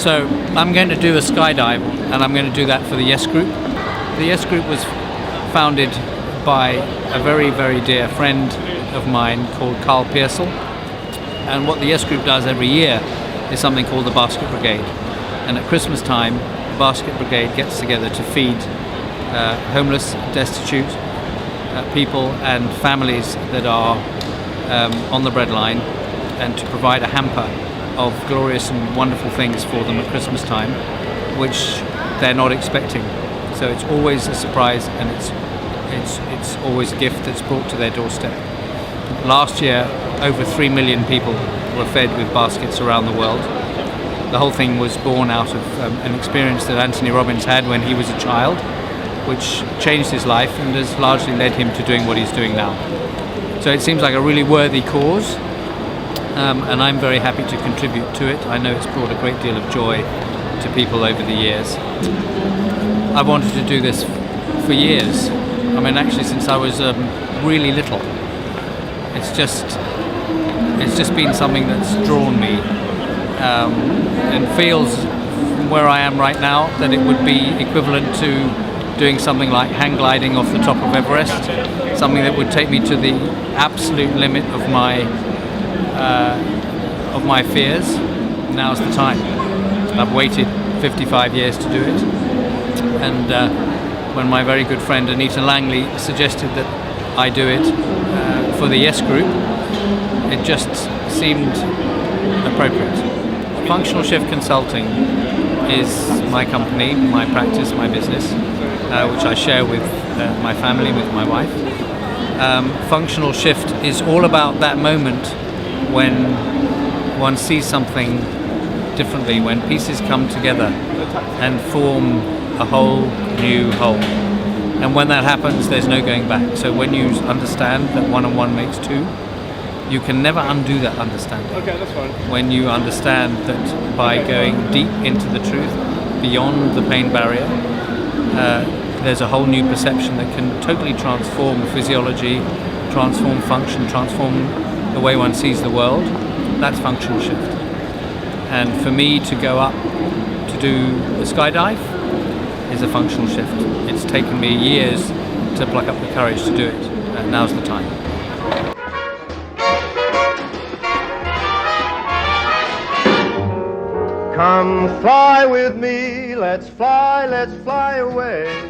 So I'm going to do a skydive, and I'm going to do that for the Yes Group. The Yes Group was founded by a very, very dear friend of mine called Carl Pearsall. And what the Yes Group does every year is something called the Basket Brigade. And at Christmas time, the Basket Brigade gets together to feed homeless, destitute people and families that are on the breadline, and to provide a hamper of glorious and wonderful things for them at Christmas time, which they're not expecting. So it's always a surprise, and it's always a gift that's brought to their doorstep. Last year, over 3 million people were fed with baskets around the world. The whole thing was born out of an experience that Anthony Robbins had when he was a child, which changed his life and has largely led him to doing what he's doing now. So it seems like a really worthy cause, and I'm very happy to contribute to it. I know it's brought a great deal of joy to people over the years. I wanted to do this for years. I mean, actually since I was really little. It's just been something that's drawn me, and feels from where I am right now that it would be equivalent to doing something like hang gliding off the top of Everest, something that would take me to the absolute limit of my fears. Now's the time. I've waited 55 years to do it, and when my very good friend Anita Langley suggested that I do it for the Yes Group, it just seemed appropriate. Functional Shift Consulting is my company, my practice, my business, which I share with my family, with my wife. Functional Shift is all about that moment when one sees something differently, when pieces come together and form a whole new whole. And when that happens, there's no going back. So when you understand that 1 and 1 makes 2, you can never undo that understanding. Okay, that's fine. When you understand that by going deep into the truth, beyond the pain barrier, there's a whole new perception that can totally transform physiology, transform function, transform the way one sees the world. That's functional shift. And for me to go up to do a skydive is a functional shift. It's taken me years to pluck up the courage to do it. Now's the time. Come fly with me, let's fly away.